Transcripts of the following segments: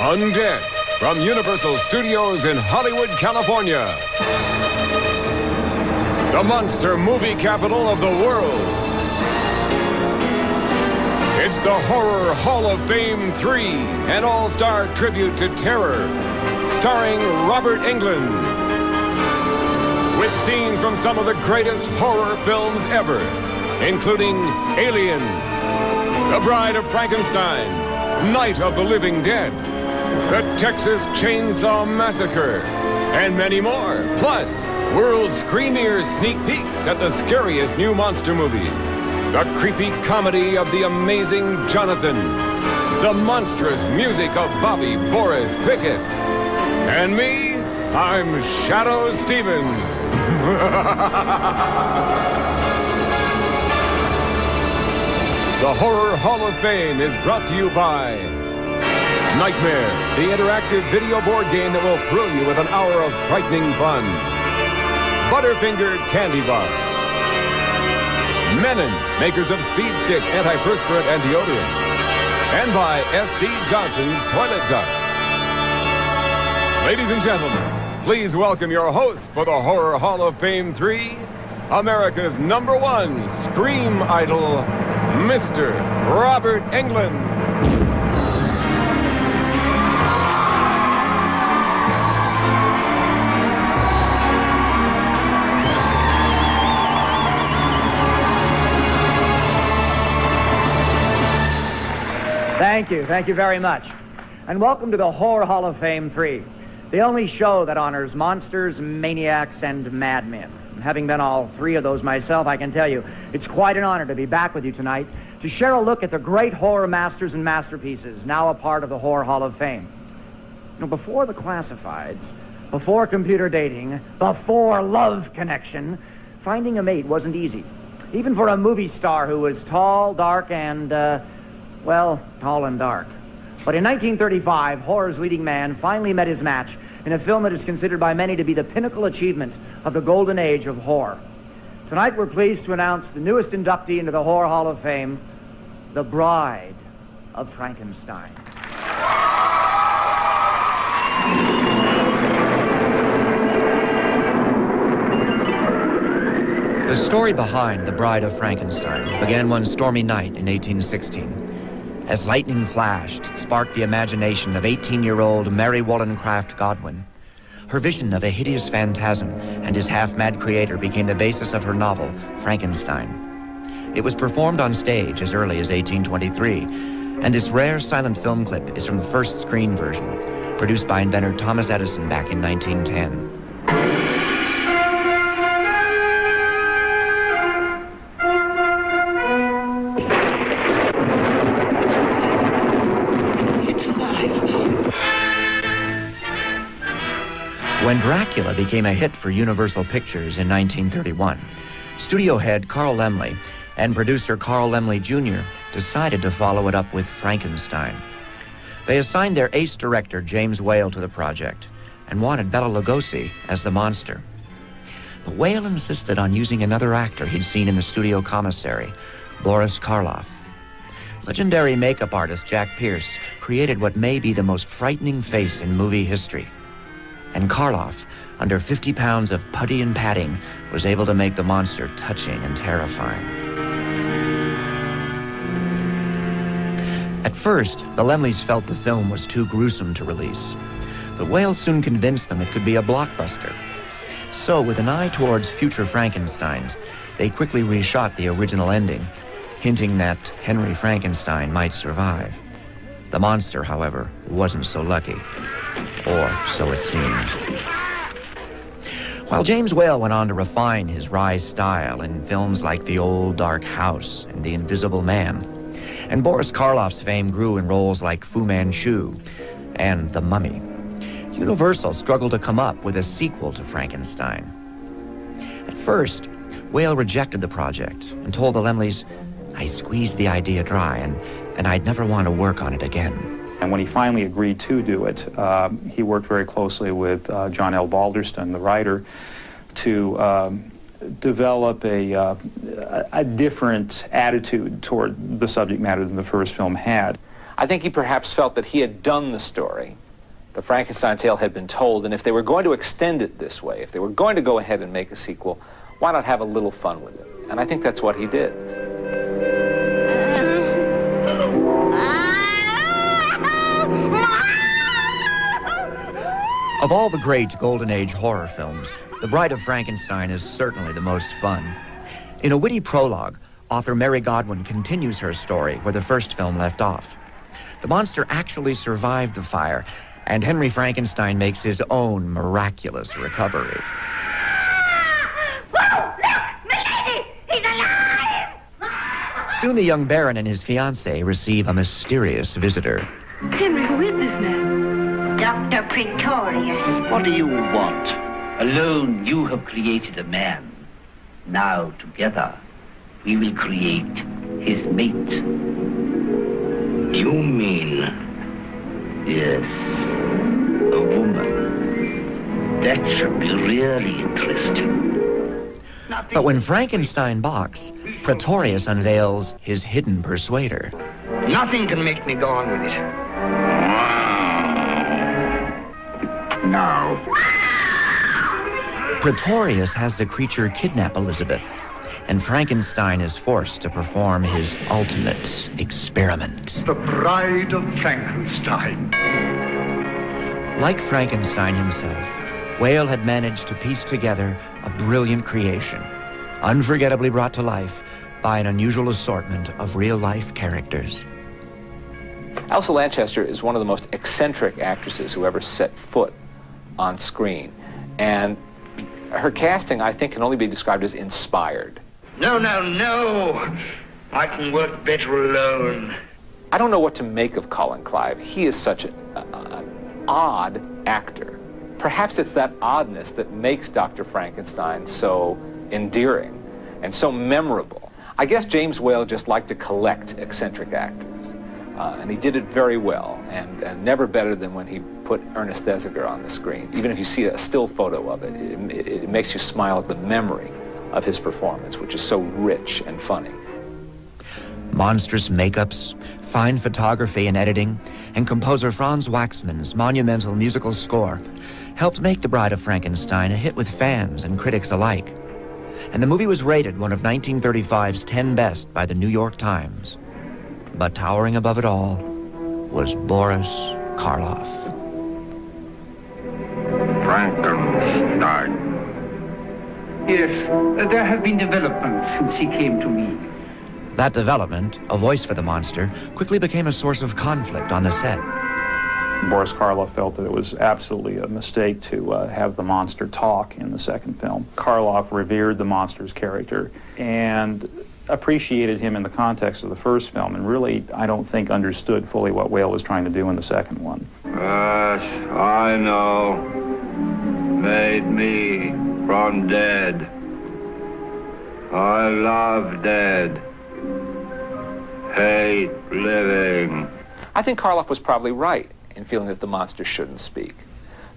Undead from Universal Studios in Hollywood, California. The monster movie capital of the world. It's the Horror Hall of Fame 3, an all-star tribute to terror, starring Robert Englund. With scenes from some of the greatest horror films ever, including Alien, The Bride of Frankenstein, Night of the Living Dead, The Texas Chainsaw Massacre, and many more. Plus, world's screamier sneak peeks at the scariest new monster movies. The creepy comedy of The Amazing Jonathan. The monstrous music of Bobby Boris Pickett. And me, I'm Shadow Stevens. The Horror Hall of Fame is brought to you by Nightmare, the interactive video board game that will thrill you with an hour of frightening fun. Butterfinger Candy Bars. Menon, makers of Speed Stick antiperspirant and deodorant. And by F.C. Johnson's Toilet Duck. Ladies and gentlemen, please welcome your host for the Horror Hall of Fame 3, America's #1 scream idol, Mr. Robert Englund. Thank you very much. And welcome to the Horror Hall of Fame 3, the only show that honors monsters, maniacs, and madmen. And having been all three of those myself, I can tell you, it's quite an honor to be back with you tonight to share a look at the great horror masters and masterpieces now a part of the Horror Hall of Fame. You know, before the classifieds, before computer dating, before Love Connection, finding a mate wasn't easy. Even for a movie star who was tall, dark, and, well, tall and dark. But in 1935, horror's leading man finally met his match in a film that is considered by many to be the pinnacle achievement of the golden age of horror. Tonight, we're pleased to announce the newest inductee into the Horror Hall of Fame, The Bride of Frankenstein. The story behind The Bride of Frankenstein began one stormy night in 1816. As lightning flashed, it sparked the imagination of 18-year-old Mary Wollstonecraft Godwin. Her vision of a hideous phantasm and his half-mad creator became the basis of her novel, Frankenstein. It was performed on stage as early as 1823, and this rare silent film clip is from the first screen version, produced by inventor Thomas Edison back in 1910. When Dracula became a hit for Universal Pictures in 1931, studio head Carl Laemmle and producer Carl Laemmle Jr. decided to follow it up with Frankenstein. They assigned their ace director James Whale to the project and wanted Bela Lugosi as the monster. But Whale insisted on using another actor he'd seen in the studio commissary, Boris Karloff. Legendary makeup artist Jack Pierce created what may be the most frightening face in movie history. And Karloff, under 50 pounds of putty and padding, was able to make the monster touching and terrifying. At first, the Laemmles felt the film was too gruesome to release, but Whale soon convinced them it could be a blockbuster. So, with an eye towards future Frankensteins, they quickly reshot the original ending, hinting that Henry Frankenstein might survive. The monster, however, wasn't so lucky. Or so it seemed. While James Whale went on to refine his wry style in films like The Old Dark House and The Invisible Man, and Boris Karloff's fame grew in roles like Fu Manchu and The Mummy, Universal struggled to come up with a sequel to Frankenstein. At first, Whale rejected the project and told the Laemmles, "I squeezed the idea dry and I'd never want to work on it again." And when he finally agreed to do it, he worked very closely with John L. Balderston, the writer, to develop a different attitude toward the subject matter than the first film had. I think he perhaps felt that he had done the story. The Frankenstein tale had been told, and if they were going to extend it this way, if they were going to go ahead and make a sequel, why not have a little fun with it? And I think that's what he did. Of all the great Golden Age horror films, The Bride of Frankenstein is certainly the most fun. In a witty prologue, author Mary Godwin continues her story where the first film left off. The monster actually survived the fire, and Henry Frankenstein makes his own miraculous recovery. Whoa, look! Milady! He's alive! Soon the young Baron and his fiancée receive a mysterious visitor. Henry, who is this man? Dr. Pretorius. What do you want? Alone you have created a man. Now together we will create his mate. You mean... Yes, a woman. That should be really interesting. But when Frankenstein balks, Pretorius unveils his hidden persuader. Nothing can make me go on with it. Now. Pretorius has the creature kidnap Elizabeth, and Frankenstein is forced to perform his ultimate experiment. The Bride of Frankenstein. Like Frankenstein himself, Whale had managed to piece together a brilliant creation, unforgettably brought to life by an unusual assortment of real-life characters. Elsa Lanchester is one of the most eccentric actresses who ever set foot on screen. And her casting, I think, can only be described as inspired. No. I can work better alone. I don't know what to make of Colin Clive. He is such an odd actor. Perhaps it's that oddness that makes Dr. Frankenstein so endearing and so memorable. I guess James Whale just liked to collect eccentric actors. And he did it very well, and never better than when he put Ernest Thesiger on the screen. Even if you see a still photo of it, it makes you smile at the memory of his performance, which is so rich and funny. Monstrous makeups, fine photography and editing, and composer Franz Waxman's monumental musical score helped make The Bride of Frankenstein a hit with fans and critics alike. And the movie was rated one of 1935's 10 best by the New York Times. But towering above it all was Boris Karloff. Frankenstein. Yes, there have been developments since he came to me. That development, a voice for the monster, quickly became a source of conflict on the set. Boris Karloff felt that it was absolutely a mistake to have the monster talk in the second film. Karloff revered the monster's character and appreciated him in the context of the first film, and really, I don't think, understood fully what Whale was trying to do in the second one. Yes, I know. Made me from dead. I love dead. Hate living. I think Karloff was probably right in feeling that the monster shouldn't speak,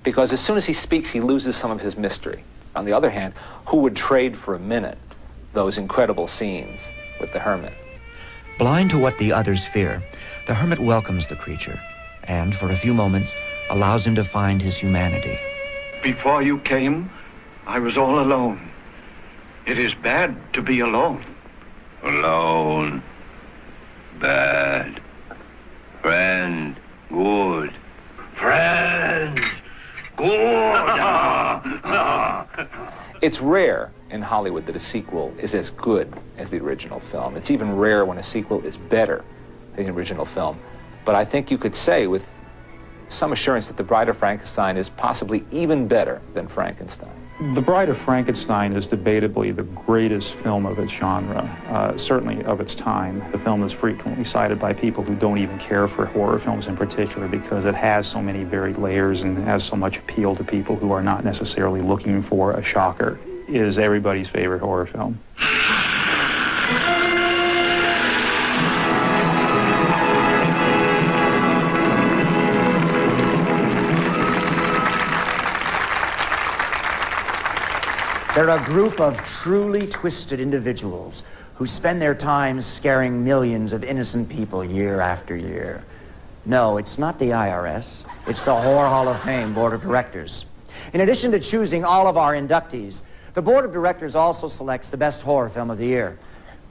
because as soon as he speaks, he loses some of his mystery. On the other hand, who would trade for a minute those incredible scenes with the hermit? Blind to what the others fear, the hermit welcomes the creature and, for a few moments, allows him to find his humanity. Before you came, I was all alone. It is bad to be alone. Alone. Bad. Friend. Good. Friend. Good. It's rare in Hollywood that a sequel is as good as the original film. It's even rare when a sequel is better than the original film. But I think you could say with some assurance that The Bride of Frankenstein is possibly even better than Frankenstein. The Bride of Frankenstein is debatably the greatest film of its genre, certainly of its time. The film is frequently cited by people who don't even care for horror films in particular because it has so many varied layers and has so much appeal to people who are not necessarily looking for a shocker. It is everybody's favorite horror film. They're a group of truly twisted individuals who spend their time scaring millions of innocent people year after year. No, it's not the IRS. It's the Horror Hall of Fame Board of Directors. In addition to choosing all of our inductees, the Board of Directors also selects the best horror film of the year.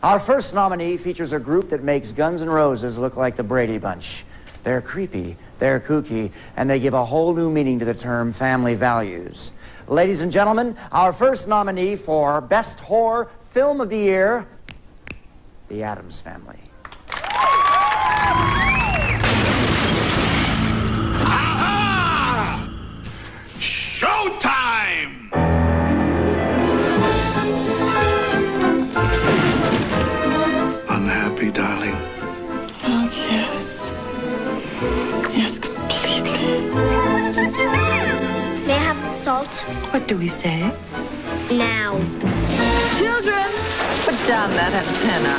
Our first nominee features a group that makes Guns N' Roses look like the Brady Bunch. They're creepy, they're kooky, and they give a whole new meaning to the term family values. Ladies and gentlemen, our first nominee for Best Horror Film of the Year, The Addams Family. Aha! Showtime! Unhappy, darling? Oh, yes. Yes, completely. May I have the salt? What do we say? Now. Children, put down that antenna.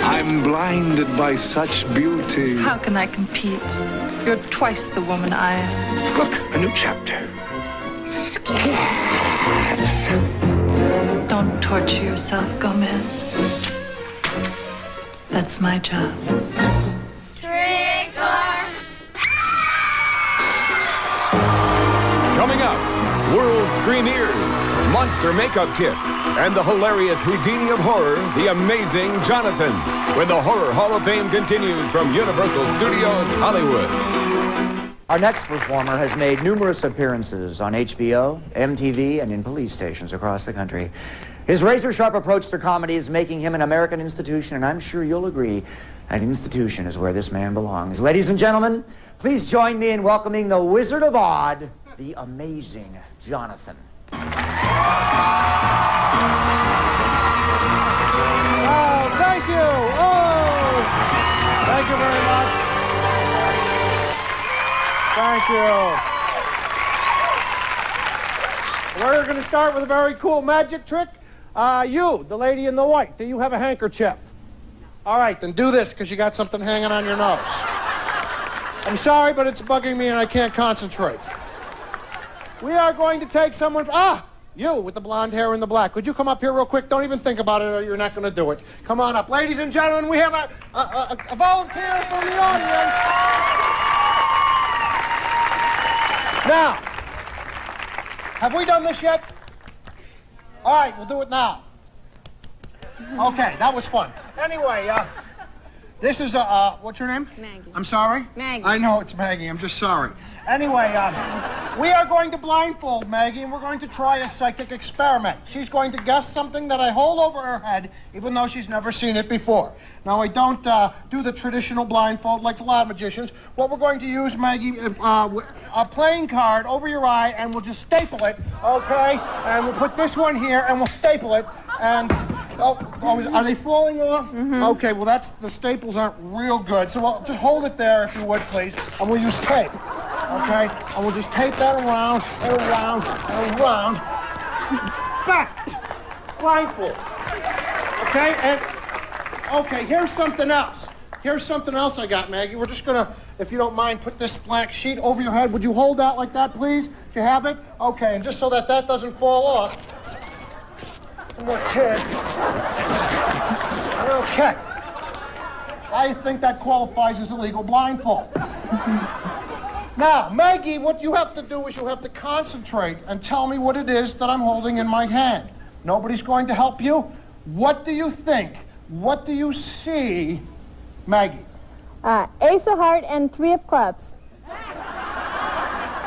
I'm blinded by such beauty. How can I compete? You're twice the woman I am. Look, a new chapter. Don't torture yourself, Gomez. That's my job. Trick or... Coming up, world screamers, monster makeup tips, and the hilarious Houdini of horror, the amazing Jonathan, when the Horror Hall of Fame continues from Universal Studios Hollywood. Our next performer has made numerous appearances on HBO, MTV, and in police stations across the country. His razor-sharp approach to comedy is making him an American institution, and I'm sure you'll agree an institution is where this man belongs. Ladies and gentlemen, please join me in welcoming the Wizard of Odd, the amazing Jonathan. Oh, thank you. Oh, thank you very much. Thank you. We're going to start with a very cool magic trick. You, the lady in the white, do you have a handkerchief? All right, then do this because you got something hanging on your nose. I'm sorry, but it's bugging me and I can't concentrate. We are going to take someone... you with the blonde hair and the black. Could you come up here real quick? Don't even think about it or you're not going to do it. Come on up. Ladies and gentlemen, we have a volunteer from the audience. Now, have we done this yet? All right, we'll do it now. Okay, that was fun. Anyway, this is what's your name? Maggie. I'm sorry? Maggie. I know it's Maggie, I'm just sorry. Anyway, we are going to blindfold Maggie and we're going to try a psychic experiment. She's going to guess something that I hold over her head, even though she's never seen it before. Now, I don't do the traditional blindfold like a lot of magicians. What we're going to use, Maggie, a playing card over your eye and we'll just staple it, okay? And we'll put this one here and we'll staple it and... Oh, are they falling off? Mm-hmm. Okay, well, the staples aren't real good. So we'll just hold it there, if you would, please. And we'll use tape, okay? And we'll just tape that around and around and around. Back. Blindfold. Okay, and, okay, here's something else. Here's something else I got, Maggie. We're just gonna, if you don't mind, put this black sheet over your head. Would you hold that like that, please? Do you have it? Okay, and just so that doesn't fall off. More tape. Okay. I think that qualifies as a legal blindfold. Now, Maggie, what you have to do is you have to concentrate and tell me what it is that I'm holding in my hand. Nobody's going to help you. What do you think? What do you see, Maggie? Ace of Heart and 3 of Clubs.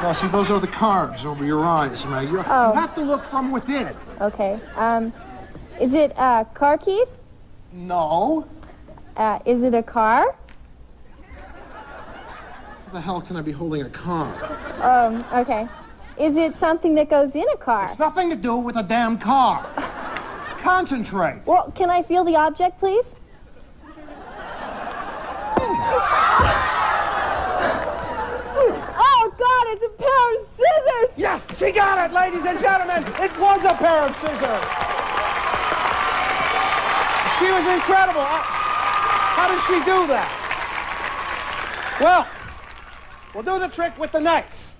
No, see, those are the cards over your eyes, Maggie. You have to look from within. Okay. Is it car keys? No. Is it a car? How the hell can I be holding a car? Okay. Is it something that goes in a car? It's nothing to do with a damn car. Concentrate. Well, can I feel the object, please? Oh, God, it's a pair of scissors! Yes, she got it, ladies and gentlemen. It was a pair of scissors. She was incredible. How did she do that? Well, we'll do the trick with the knife.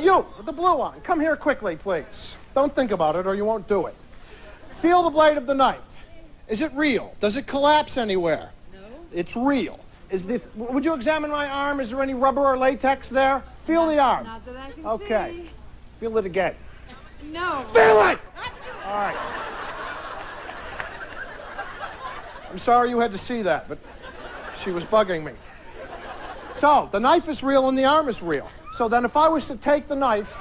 You, with the blue one, come here quickly, please. Don't think about it or you won't do it. Feel the blade of the knife. Is it real? Does it collapse anywhere? No. It's real. Would you examine my arm? Is there any rubber or latex there? Feel the arm. Not that I can Okay. see. Feel it again. No. Feel it! All right. I'm sorry you had to see that, but she was bugging me. So, the knife is real and the arm is real. So then if I was to take the knife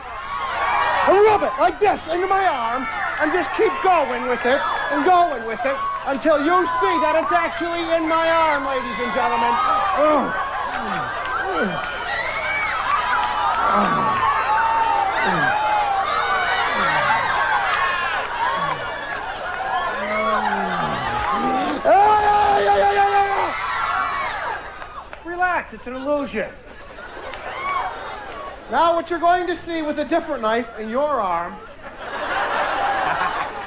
and rub it like this into my arm and just keep going with it and going with it until you see that it's actually in my arm, ladies and gentlemen. Relax, it's an illusion. Now what you're going to see with a different knife in your arm.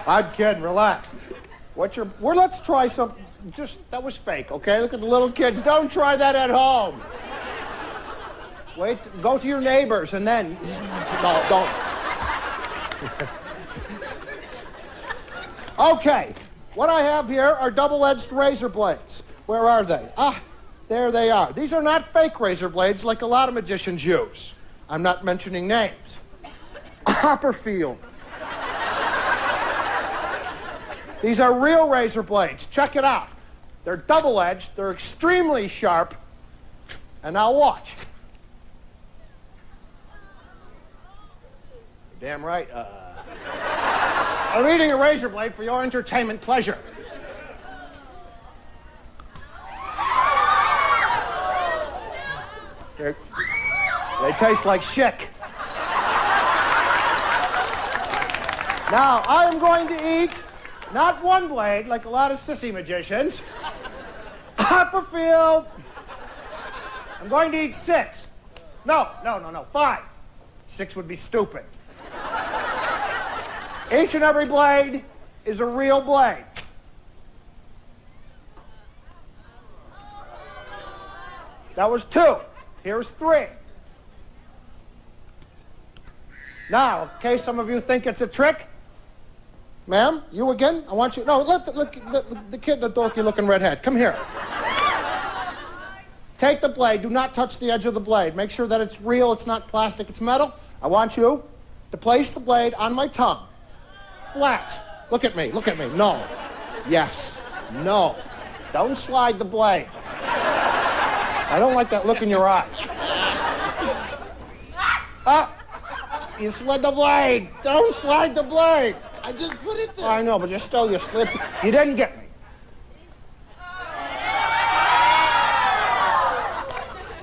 I'm kidding, relax. Let's try something. That was fake, okay? Look at the little kids. Don't try that at home. Wait, go to your neighbors and then. No, don't. Okay, what I have here are double-edged razor blades. Where are they? Ah, there they are. These are not fake razor blades like a lot of magicians use. I'm not mentioning names. Copperfield. These are real razor blades. Check it out. They're double-edged, they're extremely sharp, and now watch. Damn right. I'm eating a razor blade for your entertainment pleasure. They taste like shit. Now, I am going to eat not one blade like a lot of sissy magicians. Copperfield. I'm going to eat 6. No, 5. 6 would be stupid. Each and every blade is a real blade. That was 2. Here's 3. Now, in case some of you think it's a trick, ma'am, you again? I want you. No, let the kid in the dorky-looking redhead. Come here. Take the blade. Do not touch the edge of the blade. Make sure that it's real. It's not plastic. It's metal. I want you to place the blade on my tongue. Flat. Look at me. Look at me. No. Yes. No. Don't slide the blade. I don't like that look in your eyes. Ah! You slid the blade. Don't slide the blade. I just put it there. I know, but you slipped. You didn't get me.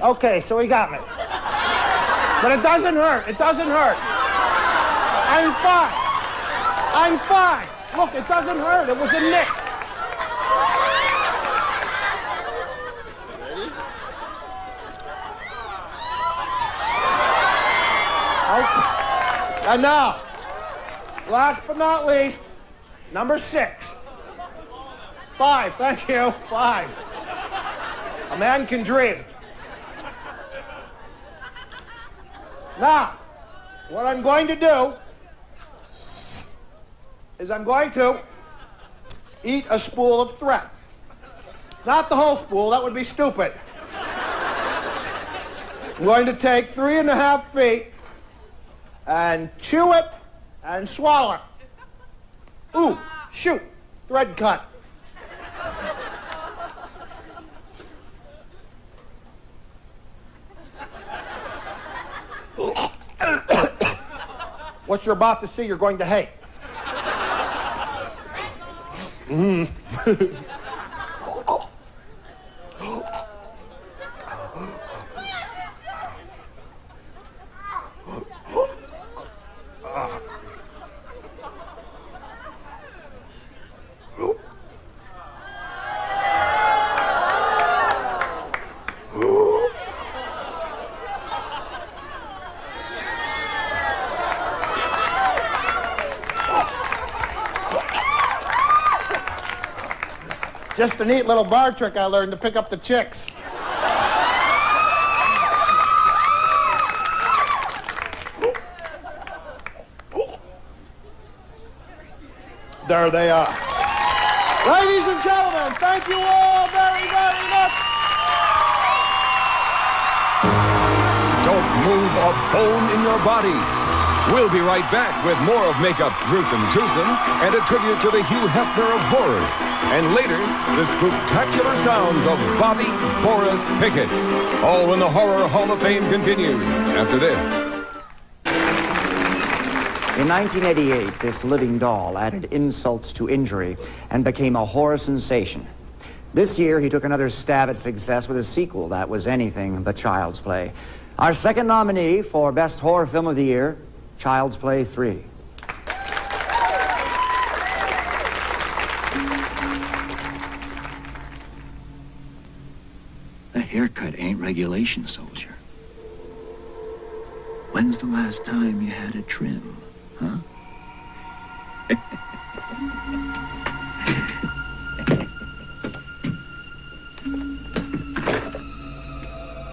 Okay, so he got me. But it doesn't hurt. It doesn't hurt. I'm fine. I'm fine. Look, it doesn't hurt. It was a nick. Okay. And now, last but not least, number 6. 5, thank you. 5. A man can dream. Now, what I'm going to do is I'm going to eat a spool of thread. Not the whole spool, that would be stupid. I'm going to take 3.5 feet and chew it and swallow it. Ooh, shoot, thread cut. What you're about to see, you're going to hate. Just a neat little bar trick I learned to pick up the chicks. There they are. Ladies and gentlemen, thank you all very, very much. move a bone in your body. We'll be right back with more of Makeup's gruesome twosome and a tribute to the Hugh Hefner of horror. And later, the spectacular sounds of Bobby Boris Pickett. All when the Horror Hall of Fame continues after this. In 1988, this living doll added insults to injury and became a horror sensation. This year, he took another stab at success with a sequel that was anything but Child's Play. Our second nominee for Best Horror Film of the Year, Child's Play 3. A haircut ain't regulation, soldier. When's the last time you had a trim, huh?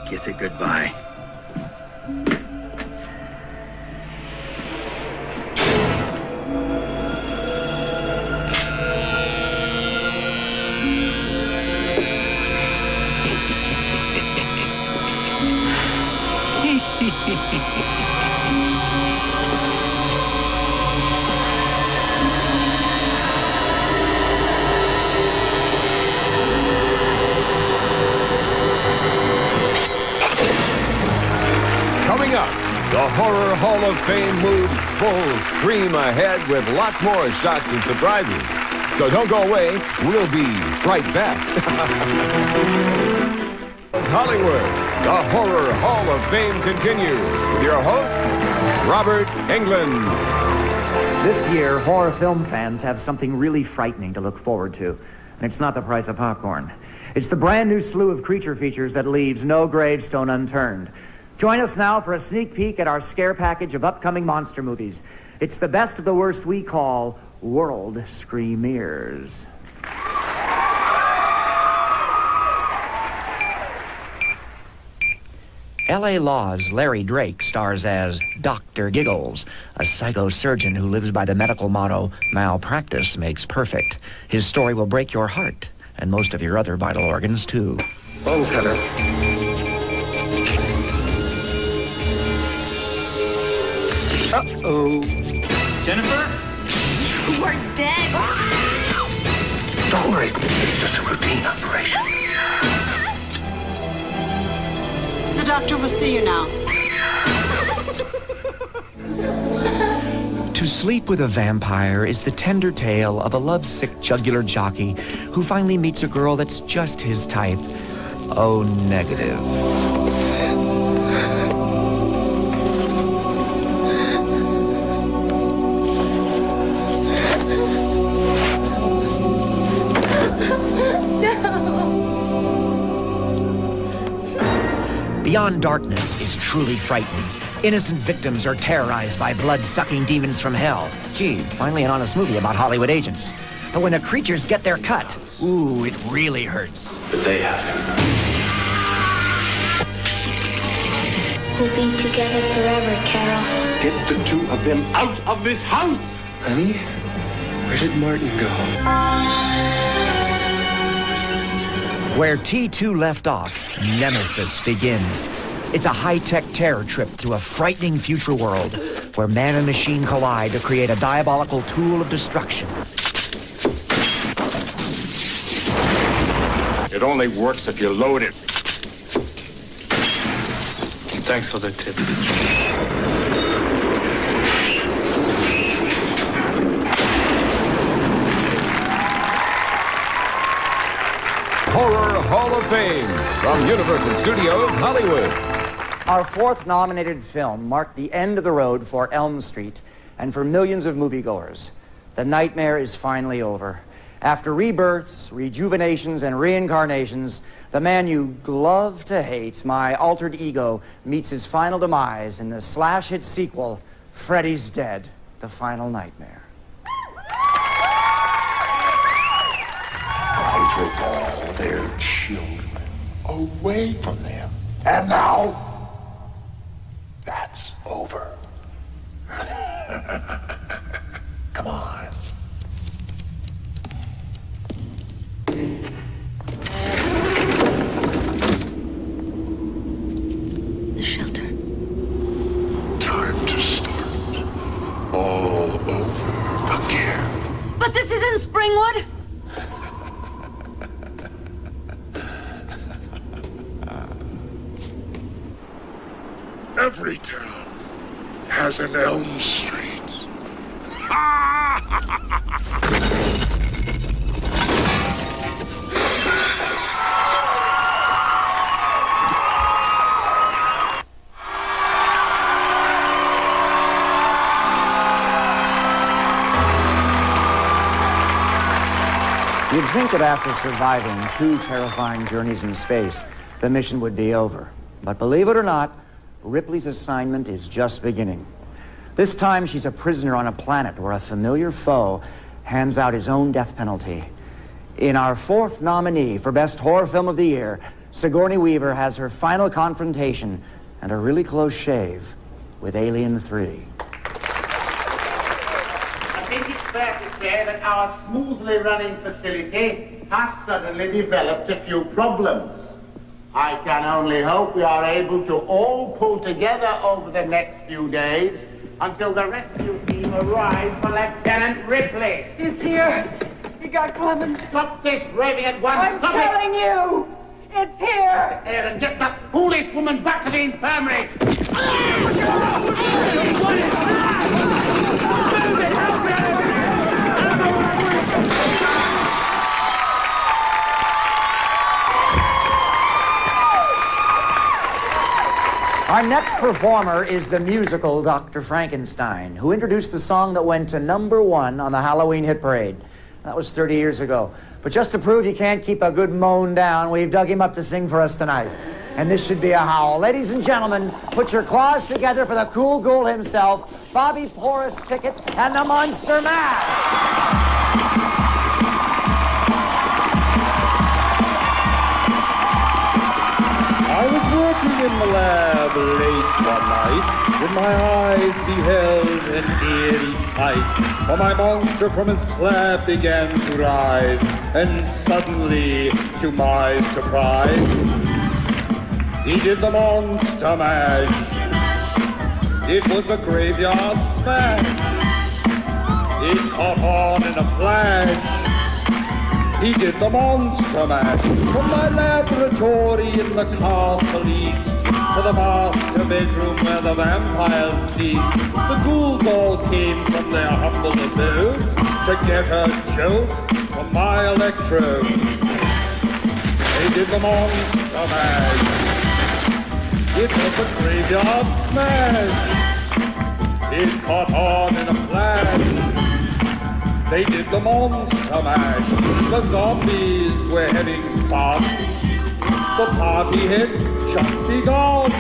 Kiss it goodbye. Coming up, the Horror Hall of Fame moves full stream ahead with lots more shocks and surprises. So don't go away. We'll be right back. Hollywood, the Horror Hall of Fame continues with your host, Robert Englund. This year, horror film fans have something really frightening to look forward to. And it's not the price of popcorn. It's the brand new slew of creature features that leaves no gravestone unturned. Join us now for a sneak peek at our scare package of upcoming monster movies. It's the best of the worst we call World Screamers. L.A. Law's Larry Drake stars as Dr. Giggles, a psychosurgeon who lives by the medical motto, malpractice makes perfect. His story will break your heart, and most of your other vital organs, too. Bone cutter. Uh-oh. Jennifer? We're dead. Don't worry, it's just a routine operation. The doctor will see you now. To Sleep with a Vampire is the tender tale of a lovesick jugular jockey who finally meets a girl that's just his type. Oh, negative. Beyond Darkness is truly frightening. Innocent victims are terrorized by blood-sucking demons from hell. Gee, finally an honest movie about Hollywood agents. But when the creatures get their cut, ooh, it really hurts. But they have him. We'll be together forever, Carol. Get the two of them out of this house! Honey, where did Martin go? Where T2 left off, Nemesis begins. It's a high-tech terror trip through a frightening future world where man and machine collide to create a diabolical tool of destruction. It only works if you load it. Thanks for the tip. Horror Hall of Fame from Universal Studios, Hollywood. Our fourth nominated film marked the end of the road for Elm Street and for millions of moviegoers. The nightmare is finally over. After rebirths, rejuvenations, and reincarnations, the man you love to hate, my altered ego, meets his final demise in the slash hit sequel, Freddy's Dead, The Final Nightmare. I took all their children away from them. And now, that's over. Come on. The shelter. Every town has an Elm Street. You'd think that after surviving 2 terrifying journeys in space, the mission would be over. But believe it or not, Ripley's assignment is just beginning. This time, she's a prisoner on a planet where a familiar foe hands out his own death penalty. In our 4th nominee for Best Horror Film of the Year, Sigourney Weaver has her final confrontation and a really close shave with Alien 3. I think it's fair to say that our smoothly running facility has suddenly developed a few problems. I can only hope we are able to all pull together over the next few days until the rescue team arrives for Lieutenant Ripley. It's here. You got Clement. Stop this raving at once. I'm Stop telling you. It's here. Mr. Aaron, get that foolish woman back to the infirmary. Our next performer is the musical Dr. Frankenstein, who introduced the song that went to #1 on the Halloween hit parade. That was 30 years ago. But just to prove you can't keep a good moan down, we've dug him up to sing for us tonight. And this should be a howl. Ladies and gentlemen, put your claws together for the cool ghoul himself, Bobby Porras Pickett and the Monster Mash. I was working in the lab late one night when my eyes beheld an eerie sight. For my monster from his slab began to rise, and suddenly, to my surprise, he did the monster mash. It was a graveyard smash. It caught on in a flash. He did the monster mash from my laboratory in the castle east to the master bedroom where the vampires feast. The ghouls all came from their humble abodes to get a jolt from my electrode. They did the monster mash. It was a graveyard smash. It caught on in a flash. They did the monster mash. The zombies were having fun. The party had just begun.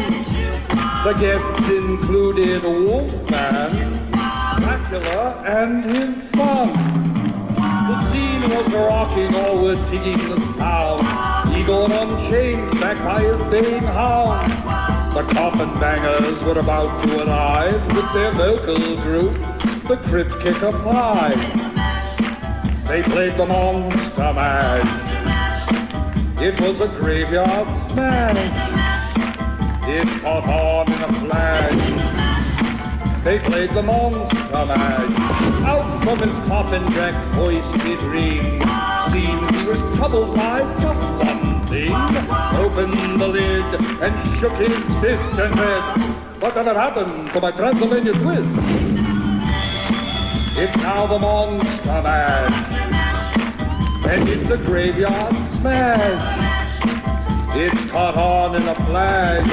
The guests included Wolfman, Dracula, and his son. The scene was rocking, all were digging the sound. Egon on chains, backed by his baying hound. The coffin bangers were about to arrive with their vocal group, the Crypt Kicker 5. They played the monster mash. It was a graveyard smash. It caught on in a flash. They played the monster mash. Out from his coffin, Jack's voice did ring. Seems he was troubled by just one thing. Opened the lid and shook his fist and said, "Whatever happened to my Transylvania twist?" It's now the monster mash. And it's a graveyard smash. It's caught on in a flash.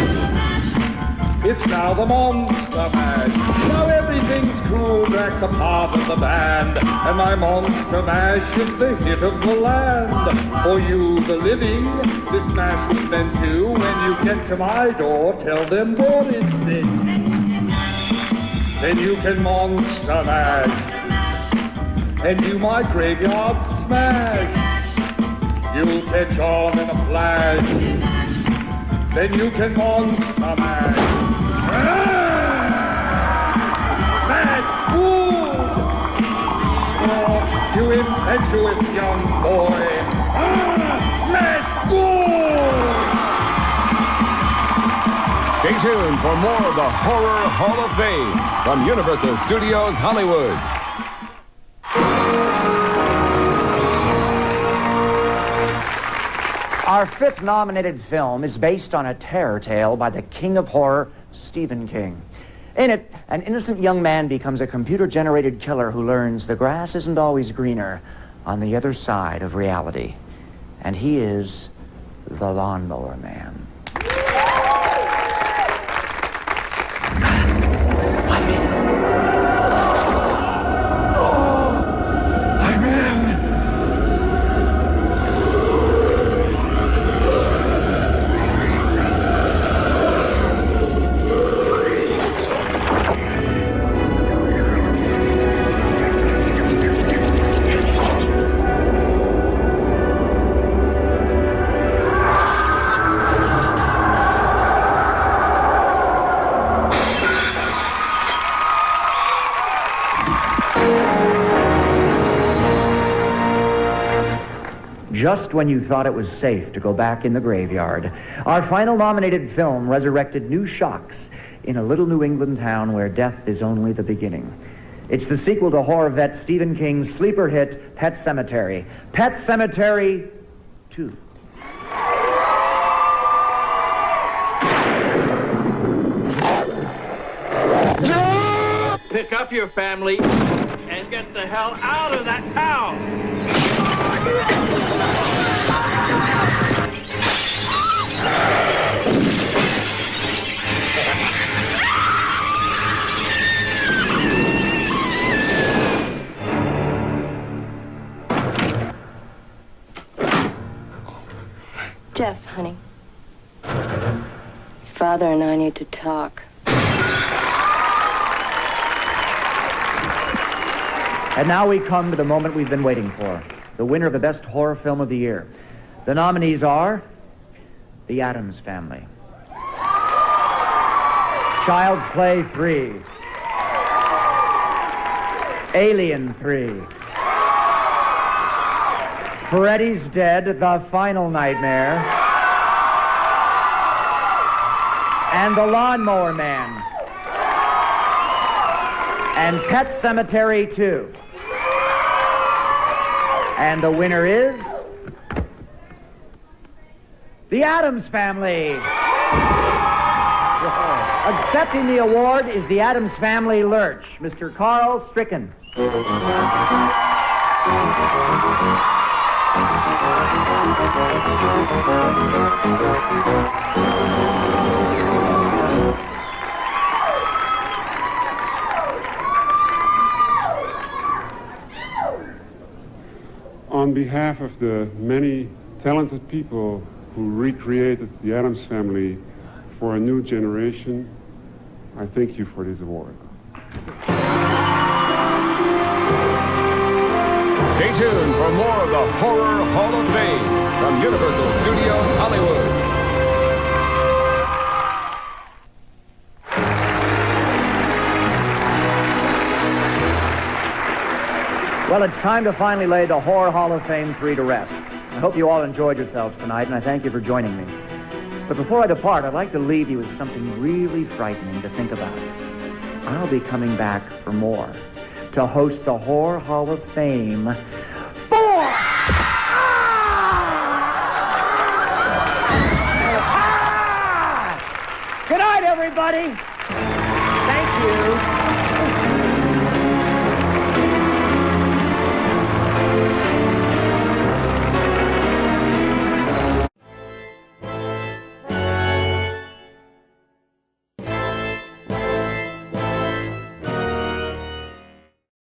It's now the monster mash. Now everything's cool, Drax a part of the band, and my monster mash is the hit of the land. For you, the living, this mash was meant to. When you get to my door, tell them what it's in. Then you can monster mash. And you my graveyard smash. You'll catch on in a flash. Then you can monster mash. Smash! Ooh! Oh, you impetuous young boy. Smash! Ooh! Stay tuned for more of the Horror Hall of Fame from Universal Studios Hollywood. Our 5th nominated film is based on a terror tale by the king of horror, Stephen King. In it, an innocent young man becomes a computer-generated killer who learns the grass isn't always greener on the other side of reality. And he is the Lawnmower Man. Just when you thought it was safe to go back in the graveyard, our final nominated film resurrected new shocks in a little New England town where death is only the beginning. It's the sequel to horror vet Stephen King's sleeper hit, Pet Sematary. Pet Sematary 2. Pick up your family and get the hell out of that town! Jeff, honey. Father and I need to talk. And now we come to the moment we've been waiting for. The winner of the best horror film of the year. The nominees are The Addams Family, Child's Play 3, Alien 3, Freddy's Dead, The Final Nightmare, and The Lawnmower Man, and Pet Sematary 2. And the winner is The Addams Family. Accepting the award is the Addams Family Lurch, Mr. Carl Stricken. On behalf of the many talented people who recreated the Addams Family for a new generation, I thank you for this award. Stay tuned for more of the Horror Hall of Fame from Universal Studios Hollywood. Well, it's time to finally lay the Horror Hall of Fame 3 to rest. I hope you all enjoyed yourselves tonight, and I thank you for joining me. But before I depart, I'd like to leave you with something really frightening to think about. I'll be coming back for more, to host the Horror Hall of Fame 4! Good night, everybody! Thank you.